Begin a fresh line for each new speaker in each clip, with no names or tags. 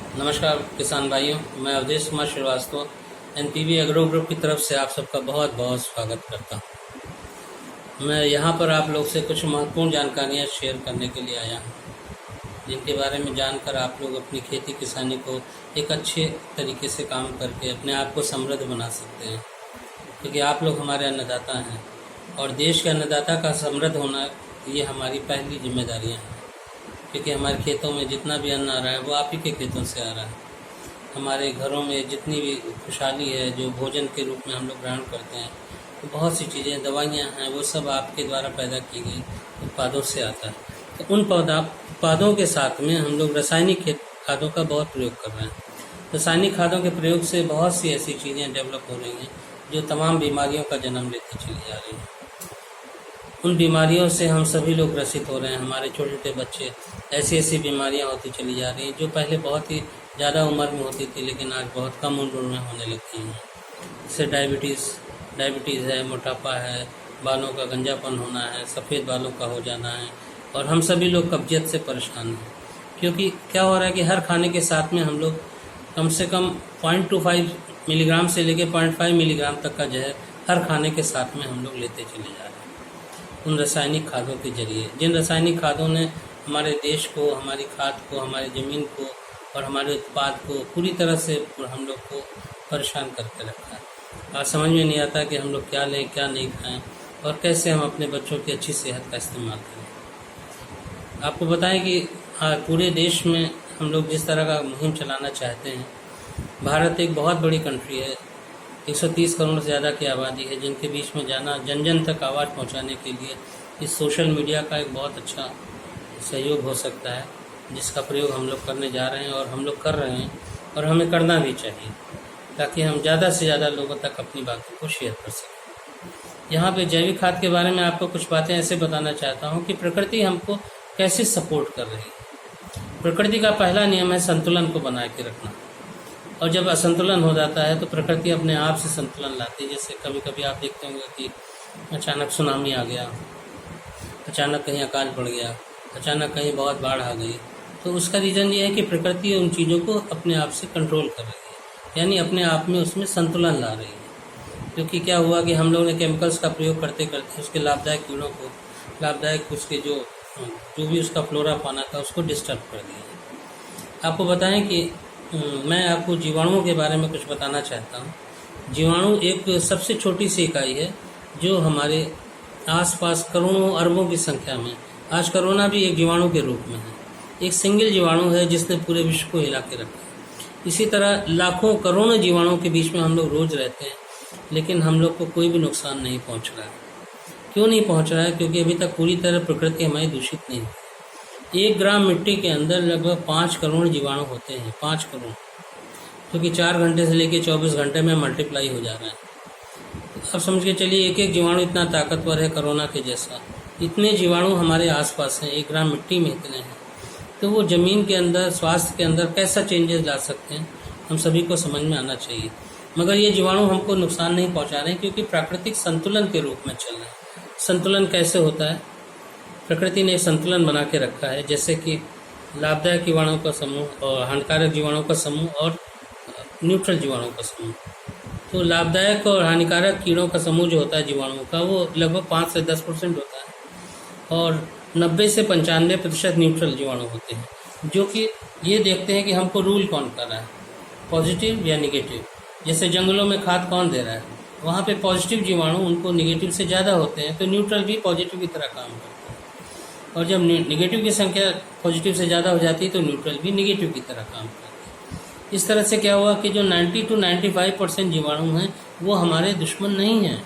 नमस्कार किसान भाइयों, मैं Awadhesh Kumar Srivastava NPV agro group की तरफ से आप सबका बहुत बहुत स्वागत करता हूं। मैं यहाँ पर आप लोग से कुछ महत्वपूर्ण जानकारियाँ शेयर करने के लिए आया हूँ, जिनके बारे में जानकर आप लोग अपनी खेती किसानी को एक अच्छे तरीके से काम करके अपने आप को समृद्ध बना सकते हैं, क्योंकि आप लोग हमारे अन्नदाता हैं और देश के अन्नदाता का समृद्ध होना ये हमारी पहली जिम्मेदारियाँ हैं। क्योंकि हमारे खेतों में जितना भी अन्न आ रहा है वो आप ही के खेतों से आ रहा है। हमारे घरों में जितनी भी खुशहाली है जो भोजन के रूप में हम लोग ग्रहण करते हैं, तो बहुत सी चीज़ें दवाइयाँ हैं वो सब आपके द्वारा पैदा की गई उत्पादों से आता है। तो उन उत्पादों के साथ में हम लोग रासायनिक खादों का बहुत प्रयोग कर रहे हैं। रासायनिक खादों के प्रयोग से बहुत सी ऐसी चीज़ें डेवलप हो रही हैं जो तमाम बीमारियों का जन्म लेती चली जा रही हैं। उन बीमारियों से हम सभी लोग ग्रसित हो रहे हैं। हमारे छोटे छोटे बच्चे ऐसी ऐसी बीमारियां होती चली जा रही हैं जो पहले बहुत ही ज़्यादा उम्र में होती थी, लेकिन आज बहुत कम उम्र में होने लगती हैं। जैसे डायबिटीज़ है, मोटापा है, बालों का गंजापन होना है, सफ़ेद बालों का हो जाना है, और हम सभी लोग कब्जियत से परेशान हैं। क्योंकि क्या हो रहा है कि हर खाने के साथ में हम लोग कम से कम 0.25 मिलीग्राम से लेकर 0.5 मिलीग्राम तक का जहर हर खाने के साथ में हम लोग लेते चले जा रहे हैं उन रासायनिक खादों के जरिए। जिन रासायनिक खादों ने हमारे देश को, हमारी खाद को, हमारी ज़मीन को और हमारे उत्पाद को पूरी तरह से हम लोग को परेशान करके रखा है। आज समझ में नहीं आता कि हम लोग क्या लें, क्या नहीं खाएं और कैसे हम अपने बच्चों की अच्छी सेहत का इस्तेमाल करें। आपको बताएं कि पूरे देश में हम लोग जिस तरह का मुहिम चलाना चाहते हैं, भारत एक बहुत बड़ी कंट्री है, 130 करोड़ से ज़्यादा की आबादी है, जिनके बीच में जाना, जन जन तक आवाज़ पहुंचाने के लिए इस सोशल मीडिया का एक बहुत अच्छा सहयोग हो सकता है, जिसका प्रयोग हम लोग करने जा रहे हैं और हम लोग कर रहे हैं और हमें करना भी चाहिए, ताकि हम ज़्यादा से ज़्यादा लोगों तक अपनी बातों को शेयर कर सकें। यहाँ पे जैविक खाद के बारे में आपको कुछ बातें ऐसे बताना चाहता हूँ कि प्रकृति हमको कैसे सपोर्ट कर रही है। प्रकृति का पहला नियम है संतुलन को बना के रखना, और जब असंतुलन हो जाता है तो प्रकृति अपने आप से संतुलन लाती है। जैसे कभी कभी आप देखते होंगे कि अचानक सुनामी आ गया, अचानक कहीं अकाल पड़ गया, अचानक कहीं बहुत बाढ़ आ गई, तो उसका रीज़न ये है कि प्रकृति उन चीज़ों को अपने आप से कंट्रोल कर रही है, यानी अपने आप में उसमें संतुलन ला रही है। क्योंकि क्या हुआ कि हम लोगों ने केमिकल्स का प्रयोग करते करते उसके लाभदायक कीड़ों को, लाभदायक उसके जो भी उसका फ्लोरा फाना था उसको डिस्टर्ब कर दिया। आपको बताएं कि मैं आपको जीवाणुओं के बारे में कुछ बताना चाहता हूँ। जीवाणु एक सबसे छोटी सी इकाई है जो हमारे आसपास करोड़ों अरबों की संख्या में, आज कोरोना भी एक जीवाणु के रूप में है, एक सिंगल जीवाणु है जिसने पूरे विश्व को हिला के रखा है। इसी तरह लाखों करोड़ों जीवाणुओं के बीच में हम लोग रोज रहते हैं, लेकिन हम लोग को कोई भी नुकसान नहीं पहुँच रहा है। क्यों नहीं पहुँच रहा है? क्योंकि अभी तक पूरी तरह प्रकृति हमारी दूषित नहीं हुई। 1 ग्राम मिट्टी के अंदर लगभग 5 करोड़ जीवाणु होते हैं, 5 करोड़, क्योंकि 4 घंटे से लेकर 24 घंटे में मल्टीप्लाई हो जा रहा है। अब समझ के चलिए, एक एक जीवाणु इतना ताकतवर है कोरोना के जैसा। इतने जीवाणु हमारे आसपास हैं, 1 ग्राम मिट्टी में इतने हैं, तो वो ज़मीन के अंदर, स्वास्थ्य के अंदर कैसा चेंजेस ला सकते हैं, हम सभी को समझ में आना चाहिए। मगर ये जीवाणु हमको नुकसान नहीं पहुँचा रहे हैं, क्योंकि प्राकृतिक संतुलन के रूप में चल रहे हैं। संतुलन कैसे होता है? प्रकृति ने एक संतुलन बना के रखा है, जैसे कि लाभदायक जीवाणुओं का समूह और हानिकारक जीवाणुओं का समूह और न्यूट्रल जीवाणुओं का समूह। तो लाभदायक और हानिकारक कीड़ों का समूह जो होता है जीवाणुओं का, वो लगभग 5 से 10% होता है, और 90 से 95% न्यूट्रल जीवाणु होते हैं, जो कि ये देखते हैं कि हमको रूल कौन कर रहा है, पॉजिटिव या निगेटिव। जैसे जंगलों में खाद कौन दे रहा है, वहाँ पे पॉजिटिव जीवाणु उनको निगेटिव से ज़्यादा होते हैं, तो न्यूट्रल भी पॉजिटिव की तरह काम करते हैं। और जब निगेटिव की संख्या पॉजिटिव से ज़्यादा हो जाती है तो न्यूट्रल भी निगेटिव की तरह काम करते हैं। इस तरह से क्या हुआ कि जो 90 to 95% जीवाणु हैं वो हमारे दुश्मन नहीं हैं।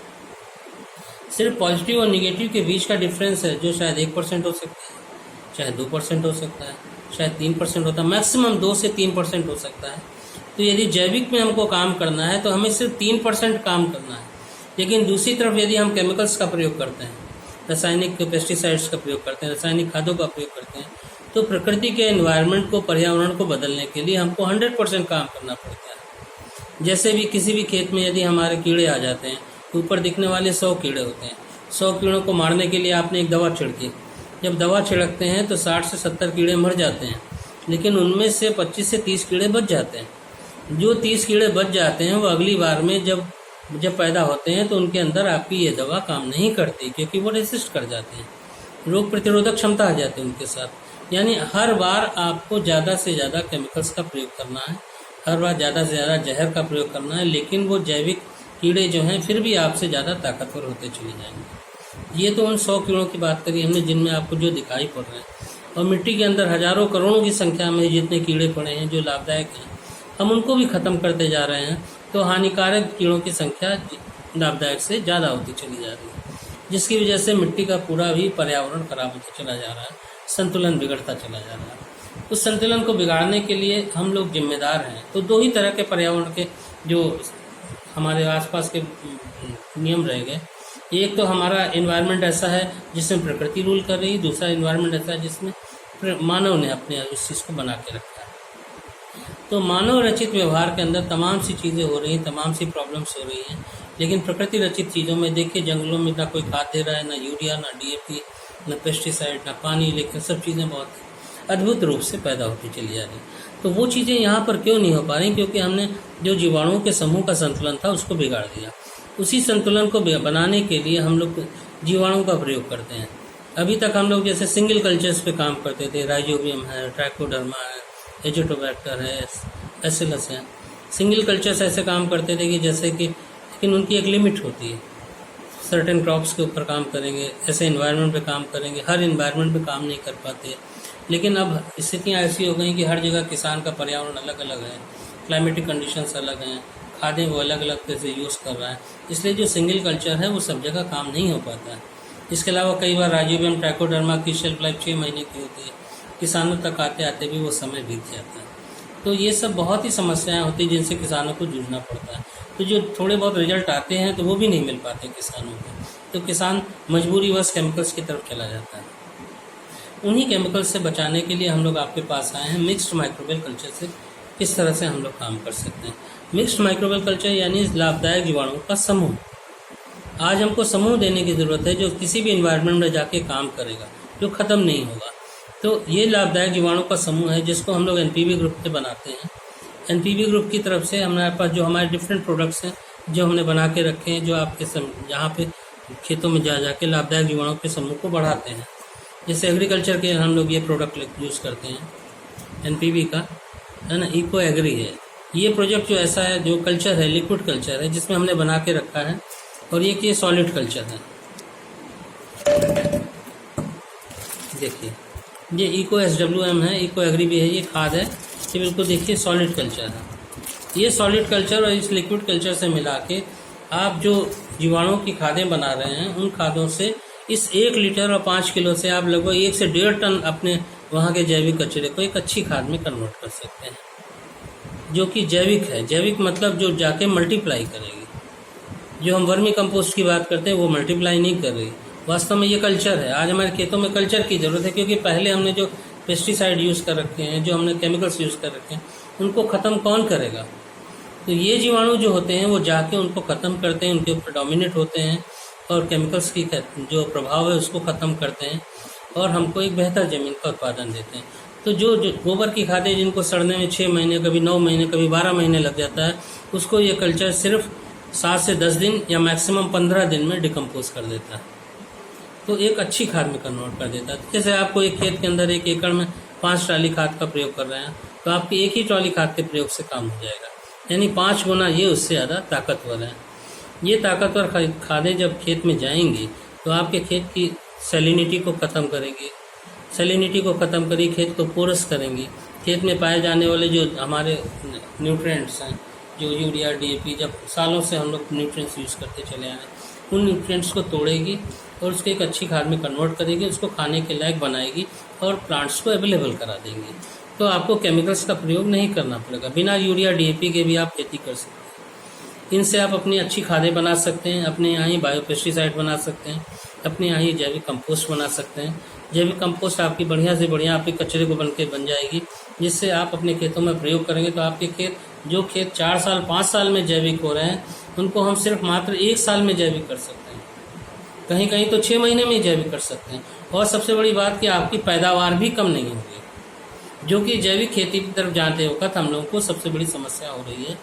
सिर्फ पॉजिटिव और निगेटिव के बीच का डिफरेंस है, जो शायद 1% हो सकता है, चाहे 2% हो सकता है, शायद 3% होता है, मैक्सिमम 2 से 3% हो सकता है। तो यदि जैविक में हमको काम करना है तो हमें सिर्फ 3% काम करना है। लेकिन दूसरी तरफ यदि हम केमिकल्स का प्रयोग करते हैं, रासायनिक पेस्टिसाइड्स का प्रयोग करते हैं, रासायनिक खादों का प्रयोग करते हैं, तो प्रकृति के एनवायरनमेंट को, पर्यावरण को बदलने के लिए हमको 100% काम करना पड़ता है। जैसे भी किसी भी खेत में यदि हमारे कीड़े आ जाते हैं, तो ऊपर दिखने वाले 100 कीड़े होते हैं। 100 कीड़ों को मारने के लिए आपने एक दवा छिड़की, जब दवा छिड़कते हैं तो 60 से 70 कीड़े मर जाते हैं, लेकिन उनमें से 25 से 30 कीड़े बच जाते हैं। जो 30 कीड़े बच जाते हैं वो अगली बार में जब पैदा होते हैं तो उनके अंदर आपकी ये दवा काम नहीं करती, क्योंकि वो रेसिस्ट कर जाते हैं, रोग प्रतिरोधक क्षमता आ जाती है उनके साथ। यानी हर बार आपको ज़्यादा से ज़्यादा केमिकल्स का प्रयोग करना है, हर बार ज़्यादा से ज़्यादा जहर का प्रयोग करना है, लेकिन वो जैविक कीड़े जो हैं फिर भी आपसे ज़्यादा ताकतवर होते चले जाएंगे। ये तो उन 100 कीड़ों की बात करी हमने जिनमें आपको जो दिखाई पड़ रहे हैं, और मिट्टी के अंदर हजारों करोड़ों की संख्या में जितने कीड़े पड़े हैं जो लाभदायक हैं, हम उनको भी ख़त्म करते जा रहे हैं, तो हानिकारक कीड़ों की संख्या लाभदायक से ज़्यादा होती चली जा रही है, जिसकी वजह से मिट्टी का पूरा भी पर्यावरण खराब होता चला जा रहा है, संतुलन बिगड़ता चला जा रहा है। उस संतुलन को बिगाड़ने के लिए हम लोग जिम्मेदार हैं। तो 2 ही तरह के पर्यावरण के जो हमारे आसपास के नियम रह गए। एक तो हमारा एनवायरनमेंट ऐसा है जिसमें प्रकृति रूल कर रही है, दूसरा एनवायरनमेंट ऐसा है जिसमें मानव ने अपने उस चीज़ को बना के रखा है। तो मानव रचित व्यवहार के अंदर तमाम सी चीज़ें हो रही हैं, तमाम सी प्रॉब्लम्स हो रही हैं, लेकिन प्रकृति रचित चीज़ों में देखिए, जंगलों में ना कोई खाद दे रहा है, ना यूरिया, ना DAP, ना पेस्टिसाइड, ना पानी, लेकिन सब चीज़ें बहुत अद्भुत रूप से पैदा होती चली जा रही। तो वो चीज़ें यहाँ पर क्यों नहीं हो पा रही? क्योंकि हमने जो जीवाणुओं के समूह का संतुलन था उसको बिगाड़ दिया। उसी संतुलन को बनाने के लिए हम लोग जीवाणुओं का प्रयोग करते हैं। अभी तक हम लोग जैसे सिंगल कल्चर्स पे काम करते थे, राइजोबियम है, ट्राइकोडर्मा है, एजोटोबैक्टर है, एसिलस है। सिंगल कल्चर्स ऐसे काम करते थे कि जैसे कि, लेकिन उनकी एक लिमिट होती है। सर्टेन क्रॉप्स के ऊपर काम करेंगे, ऐसे इन्वायरमेंट पे काम करेंगे, हर इन्वायरमेंट पे काम नहीं कर पाते। लेकिन अब स्थितियाँ ऐसी हो गई कि हर जगह किसान का पर्यावरण अलग अलग है, क्लाइमेटिक कंडीशंस अलग हैं, खादें वो अलग अलग तरह से यूज़ कर रहा है, इसलिए जो सिंगल कल्चर है वो सब जगह काम नहीं हो पाता है। इसके अलावा कई बार राइजोबियम, ट्राइकोडर्मा की शेल्फ लाइफ 6 महीने की होती है, किसानों तक आते आते भी वो समय बीत जाता है। तो ये सब बहुत ही समस्याएं होती हैं जिनसे किसानों को जूझना पड़ता है। तो जो थोड़े बहुत रिजल्ट आते हैं तो वो भी नहीं मिल पाते किसानों को, तो किसान मजबूरीवश केमिकल्स की तरफ चला जाता है। उन्हीं केमिकल्स से बचाने के लिए हम लोग आपके पास आए हैं मिक्स्ड माइक्रोबियल कल्चर से किस तरह से हम लोग काम कर सकते हैं। मिक्स्ड माइक्रोबियल कल्चर यानी लाभदायक जीवाणुओं का समूह। आज हमको समूह देने की ज़रूरत है जो किसी भी इन्वायरमेंट में जाके काम करेगा, जो ख़त्म नहीं होगा। तो ये लाभदायक जीवाणुओं का समूह है जिसको हम लोग NPV ग्रुप से बनाते हैं। NPV ग्रुप की तरफ से हमारे पास जो हमारे डिफरेंट प्रोडक्ट्स हैं जो हमने बना के रखे हैं, जो आपके जहाँ पे खेतों में जा जाके लाभदायक जीवाणुओं के समूह को बढ़ाते हैं। जैसे एग्रीकल्चर के हम लोग ये प्रोडक्ट यूज़ करते हैं NPV का, है ना, इको एग्री है। ये प्रोजेक्ट जो ऐसा है, जो कल्चर है, लिक्विड कल्चर है जिसमें हमने बना के रखा है, और ये सॉलिड कल्चर है। देखिए ये इको SWM है, इको एग्री भी है, ये खाद है, ये बिल्कुल देखिए सॉलिड कल्चर है। ये सॉलिड कल्चर और इस लिक्विड कल्चर से मिला के आप जो जीवाणुओं की खादें बना रहे हैं, उन खादों से इस 1 लीटर और 5 किलो से आप लगभग 1 से 1.5 टन अपने वहाँ के जैविक कचरे को एक अच्छी खाद में कन्वर्ट कर सकते हैं, जो कि जैविक है। जैविक मतलब जो जाके मल्टीप्लाई करेगी। जो हम वर्मी कंपोस्ट की बात करते हैं वो मल्टीप्लाई नहीं कर रही, वास्तव में ये कल्चर है। आज हमारे खेतों में कल्चर की ज़रूरत है, क्योंकि पहले हमने जो पेस्टिसाइड यूज़ कर रखे हैं, जो हमने केमिकल्स यूज़ कर रखे हैं, उनको ख़त्म कौन करेगा? तो ये जीवाणु जो होते हैं वो जाके उनको ख़त्म करते हैं, उनके ऊपर डोमिनेट होते हैं और केमिकल्स की जो प्रभाव है उसको ख़त्म करते हैं और हमको एक बेहतर ज़मीन का उत्पादन देते हैं। तो जो गोबर की खादें जिनको सड़ने में 6 महीने, कभी 9 महीने, कभी 12 महीने लग जाता है, उसको ये कल्चर सिर्फ 7 से 10 दिन या मैक्सिमम 15 दिन में डिकम्पोज कर देता है, तो एक अच्छी खाद में कन्वर्ट कर देता है। जैसे आपको एक खेत के अंदर 1 एकड़ में 5 ट्राली खाद का प्रयोग कर रहे हैं, तो आपकी 1 ही ट्राली खाद के प्रयोग से काम हो जाएगा, यानी 5 गुना ये उससे ज़्यादा ताकतवर है। ये ताकतवर खादें जब खेत में जाएंगी तो आपके खेत की सैलिनिटी को ख़त्म करेंगी, सैलिनिटी को ख़त्म करी खेत को पोरस करेंगी। खेत में पाए जाने वाले जो हमारे न्यूट्रिएंट्स हैं, जो यूरिया, DAP, जब सालों से हम लोग न्यूट्रिएंट्स यूज़ करते चले आए, उन न्यूट्रिएंट्स को तोड़ेगी और उसको एक अच्छी खाद में कन्वर्ट करेगी, उसको खाने के लायक बनाएगी और प्लांट्स को अवेलेबल करा देंगी। तो आपको केमिकल्स का प्रयोग नहीं करना पड़ेगा, बिना यूरिया, DAP के भी आप खेती कर सकते हैं। इनसे आप अपनी अच्छी खादें बना सकते हैं, अपने यहाँ ही बायोपेस्टिसाइड बना सकते हैं, अपने यहाँ ही जैविक कंपोस्ट बना सकते हैं। जैविक कंपोस्ट आपकी बढ़िया से बढ़िया आपके कचरे को बन जाएगी, जिससे आप अपने खेतों में प्रयोग करेंगे तो आपके खेत, जो खेत 4 साल 5 साल में जैविक हो रहे हैं, उनको हम सिर्फ मात्र 1 साल में जैविक कर सकते हैं, कहीं कहीं तो 6 महीने में ही जैविक कर सकते हैं। और सबसे बड़ी बात कि आपकी पैदावार भी कम नहीं होगी। जो कि जैविक खेती की तरफ जाते वक्त हम लोगों को सबसे बड़ी समस्या हो रही है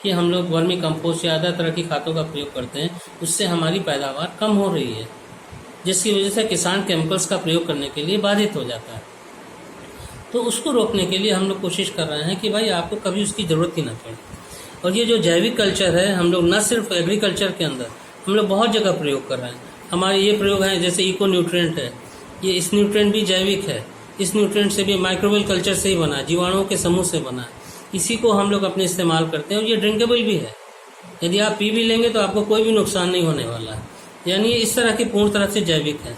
कि हम लोग वर्मी कंपोस्ट या ज़्यादा तरह की खादों का प्रयोग करते हैं, उससे हमारी पैदावार कम हो रही है, जिसकी वजह से किसान केमिकल्स का प्रयोग करने के लिए बाधित हो जाता है। तो उसको रोकने के लिए हम लोग कोशिश कर रहे हैं कि भाई आपको कभी उसकी ज़रूरत ही ना पड़े। और ये जो जैविक कल्चर है, हम लोग न सिर्फ एग्रीकल्चर के अंदर, हम लोग बहुत जगह प्रयोग कर रहे हैं। हमारे ये प्रयोग हैं जैसे इको न्यूट्रिएंट है, ये इस न्यूट्रिएंट भी जैविक है, इस न्यूट्रिएंट से भी माइक्रोबियल कल्चर से ही बना, जीवाणुओं के समूह से बना, इसी को हम लोग अपने इस्तेमाल करते हैं और ये ड्रिंकेबल भी है। यदि आप पी भी लेंगे तो आपको कोई भी नुकसान नहीं होने वाला है। यानी इस तरह की पूर्ण तरह से जैविक है।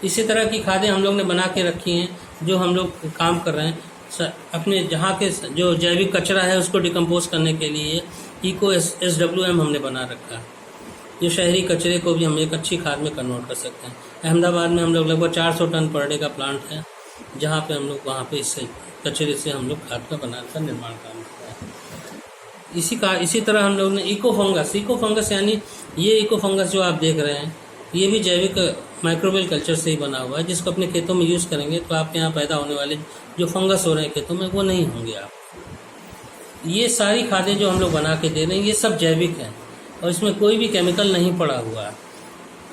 इसी तरह की खादें हम लोग ने बना के रखी हैं, जो हम लोग काम कर रहे हैं अपने जहाँ के जो जैविक कचरा है उसको डिकम्पोज करने के लिए इको SWM हमने बना रखा है। जो शहरी कचरे को भी हम एक अच्छी खाद में कन्वर्ट कर सकते हैं। अहमदाबाद में हम लोग लगभग 400 टन पर डे का प्लांट है, जहाँ पे हम लोग वहाँ पे इससे कचरे से हम लोग खाद का बनाकर निर्माण काम करते हैं। इसी तरह हम लोग ने इको फंगस यानी ये इको फंगस जो आप देख रहे हैं, ये भी जैविक माइक्रोबियल कल्चर से ही बना हुआ है, जिसको अपने खेतों में यूज़ करेंगे तो आपके यहाँ पैदा होने वाले जो फंगस हो रहे हैं खेतों में, वो नहीं होंगे आप। ये सारी खादें जो हम लोग बना के दे रहे हैं, ये सब जैविक हैं और इसमें कोई भी केमिकल नहीं पड़ा हुआ है।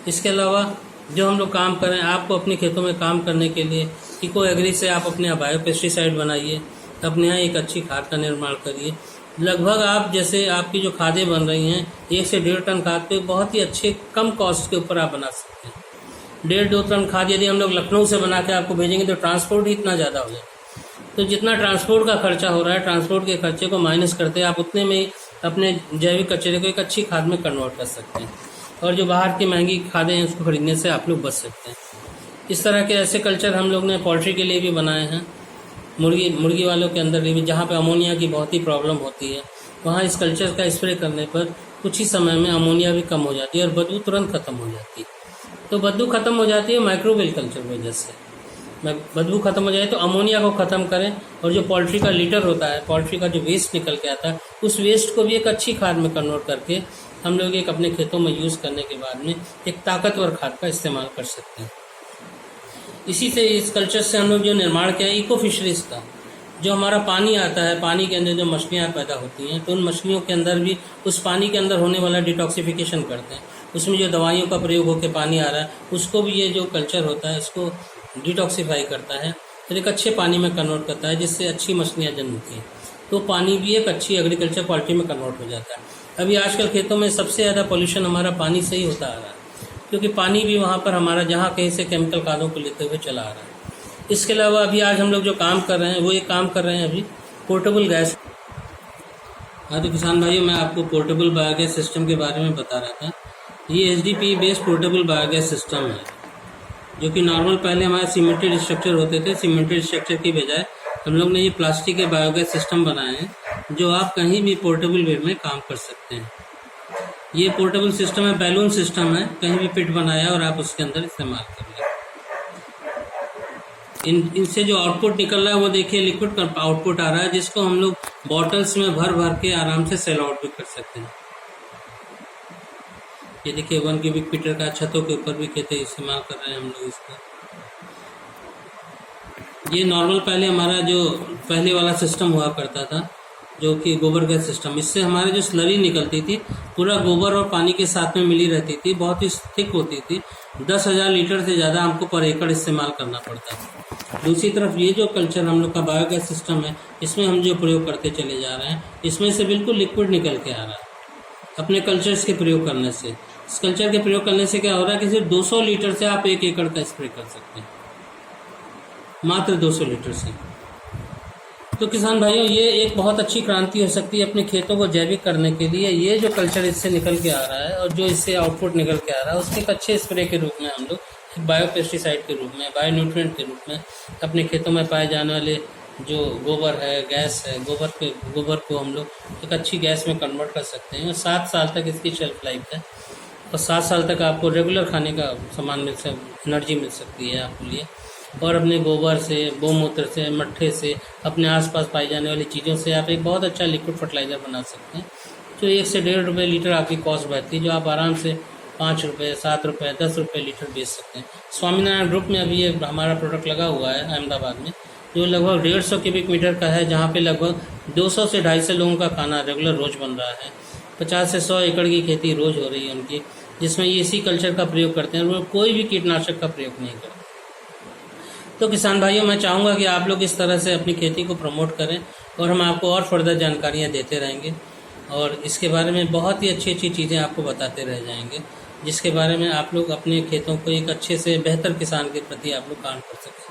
इसके अलावा जो हम लोग काम कर रहे हैं, आपको अपने खेतों में काम करने के लिए इको एग्री से आप अपने यहाँ बायो पेस्टिसाइड बनाइए, अपने यहाँ एक अच्छी खाद का निर्माण करिए। लगभग आप जैसे आपकी जो खादें बन रही हैं 1 से 1.5 टन खाद पे बहुत ही अच्छे कम कॉस्ट के ऊपर आप बना सकते हैं। 1.5-2 टन खाद यदि हम लोग लखनऊ से बना के आपको भेजेंगे तो ट्रांसपोर्ट ही इतना ज़्यादा हो जाएगा। तो जितना ट्रांसपोर्ट का खर्चा हो रहा है, ट्रांसपोर्ट के खर्चे को माइनस करते आप उतने में ही अपने जैविक कचरे को एक अच्छी खाद में कन्वर्ट कर सकते हैं और जो बाहर की महंगी खादें हैं उसको खरीदने से आप लोग बच सकते हैं। इस तरह के ऐसे कल्चर हम लोग ने पोल्ट्री के लिए भी बनाए हैं, मुर्गी वालों के अंदर भी, जहाँ पे अमोनिया की बहुत ही प्रॉब्लम होती है, वहाँ इस कल्चर का स्प्रे करने पर कुछ ही समय में अमोनिया भी कम हो जाती है और बदबू तुरंत खत्म हो जाती है। तो बदबू खत्म हो जाती है माइक्रोबियल कल्चर की वजह से। बदबू खत्म हो जाए तो अमोनिया को ख़त्म करें और जो पोल्ट्री का लीटर होता है, पोल्ट्री का जो वेस्ट निकल के आता है, उस वेस्ट को भी एक अच्छी खाद में कन्वर्ट करके हम लोग एक अपने खेतों में यूज़ करने के बाद में एक ताकतवर खाद का इस्तेमाल कर सकते हैं। इसी से इस कल्चर से हम लोग जो निर्माण किया इको फिशरीज़ का, जो हमारा पानी आता है, पानी के अंदर जो मछलियाँ पैदा होती हैं, तो उन मछलियों के अंदर भी उस पानी के अंदर होने वाला डिटॉक्सिफिकेशन करते हैं। उसमें जो दवाइयों का प्रयोग होकर पानी आ रहा है, उसको भी ये जो कल्चर होता है इसको डिटॉक्सीफाई करता है, फिर एक अच्छे पानी में कन्वर्ट करता है, जिससे अच्छी मछलियाँ जन्मती हैं। तो पानी भी एक अच्छी एग्रीकल्चर क्वालिटी में कन्वर्ट हो जाता है। अभी आजकल खेतों में सबसे ज़्यादा पोल्यूशन हमारा पानी से ही होता आ रहा है, क्योंकि पानी भी वहाँ पर हमारा जहाँ कहीं से केमिकल खादों को लेते हुए चला आ रहा है। इसके अलावा अभी आज हम लोग जो काम कर रहे हैं वो एक काम कर रहे हैं अभी पोर्टेबल गैस। हाँ तो किसान भाइयों, मैं आपको पोर्टेबल बायोगैस सिस्टम के बारे में बता रहा था। ये HDPE based portable biogas system है, जो कि नॉर्मल पहले हमारे सीमेंटेड स्ट्रक्चर होते थे, सीमेंटेड स्ट्रक्चर की बजाय हम लोग ने ये प्लास्टिक के बायोगैस सिस्टम बनाए हैं, जो आप कहीं भी पोर्टेबल वे में काम कर सकते हैं। ये पोर्टेबल सिस्टम है, बैलून सिस्टम है, कहीं भी पिट बनाया और आप उसके अंदर इस्तेमाल कर लें। इनसे जो आउटपुट निकल रहा है वो देखिए लिक्विड आउटपुट आ रहा है, जिसको हम लोग बॉटल्स में भर भर के आराम से सेल आउट भी कर सकते हैं। ये देखिए 1 क्यूबिक मीटर का छतों के ऊपर भी खेते इस्तेमाल कर रहे हैं हम लोग इसका। ये नॉर्मल पहले हमारा जो पहले वाला सिस्टम हुआ करता था, जो कि गोबर गैस सिस्टम, इससे हमारे जो स्लरी निकलती थी पूरा गोबर और पानी के साथ में मिली रहती थी, बहुत ही थिक होती थी। 10,000 लीटर से ज़्यादा हमको पर एकड़ इस्तेमाल करना पड़ता था। दूसरी तरफ ये जो कल्चर हम लोग का बायोगैस सिस्टम है, इसमें हम जो प्रयोग करते चले जा रहे हैं, इसमें से बिल्कुल लिक्विड निकल के आ रहा है अपने कल्चर्स के प्रयोग करने से। इस कल्चर के प्रयोग करने से क्या हो रहा है कि सिर्फ 200 लीटर से आप 1 एकड़ का स्प्रे कर सकते हैं, मात्र 200 लीटर से। तो किसान भाइयों, ये एक बहुत अच्छी क्रांति हो सकती है अपने खेतों को जैविक करने के लिए। ये जो कल्चर इससे निकल के आ रहा है और जो इससे आउटपुट निकल के आ रहा है, उसके एक अच्छे स्प्रे के रूप में हम लोग बायो पेस्टिसाइड के रूप में, बायो न्यूट्रिएंट के रूप में अपने खेतों में पाए जाने वाले जो गोबर है, गैस है, गोबर को हम लोग एक अच्छी गैस में कन्वर्ट कर सकते हैं। और 7 साल तक इसकी शेल्फ लाइफ है और 7 साल तक आपको रेगुलर खाने का सामान मिल एनर्जी मिल सकती है आपके लिए। और अपने गोबर से, गोमूत्र से, मट्ठे से, अपने आसपास पाई जाने वाली चीज़ों से आप एक बहुत अच्छा लिक्विड फर्टिलाइज़र बना सकते हैं, जो 1 से 1.5 रुपये लीटर आपकी कॉस्ट बैठती है, जो आप आराम से 5 रुपये, 7 रुपये, 10 रुपये लीटर बेच सकते हैं। स्वामीनारायण ग्रुप में अभी ये हमारा प्रोडक्ट लगा हुआ है अहमदाबाद में, जो लगभग 150 क्यूबिक मीटर का है, जहाँ पे लगभग 200 से 250 लोगों का खाना रेगुलर रोज बन रहा है। 50 से 100 एकड़ की खेती रोज हो रही है उनकी, जिसमें ये इसी कल्चर का प्रयोग करते हैं और वो कोई भी कीटनाशक का प्रयोग नहीं करते। तो किसान भाइयों, मैं चाहूँगा कि आप लोग इस तरह से अपनी खेती को प्रमोट करें और हम आपको और फर्दर जानकारियाँ देते रहेंगे और इसके बारे में बहुत ही अच्छी अच्छी चीज़ें आपको बताते रह जाएंगे, जिसके बारे में आप लोग अपने खेतों को एक अच्छे से बेहतर किसान के प्रति आप लोग काम कर सकें,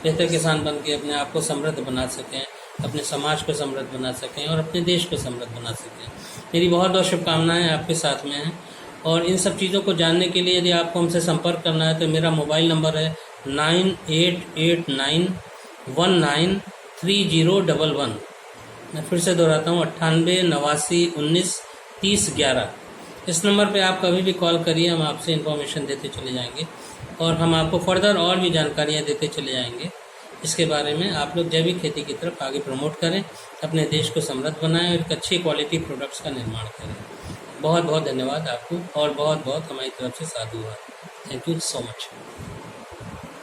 बेहतर किसान बन के अपने आप को समृद्ध बना सकें, अपने समाज को समृद्ध बना सकें और अपने देश को समृद्ध बना सकें। मेरी बहुत बहुत शुभकामनाएं आपके साथ में हैं। और इन सब चीज़ों को जानने के लिए यदि आपको हमसे संपर्क करना है तो मेरा मोबाइल नंबर है 9889193011। मैं फिर से दोहराता हूँ 98 89 19 30 11। इस नंबर पे आप कभी भी कॉल करिए, हम आपसे इन्फॉर्मेशन देते चले जाएंगे और हम आपको फर्दर और भी जानकारियाँ देते चले जाएंगे। इसके बारे में आप लोग जैविक खेती की तरफ आगे प्रमोट करें, अपने देश को समृद्ध बनाएं और एक अच्छी क्वालिटी प्रोडक्ट्स का निर्माण करें। बहुत बहुत धन्यवाद आपको और बहुत बहुत हमारी तरफ से साधुवाद। Thank you so much.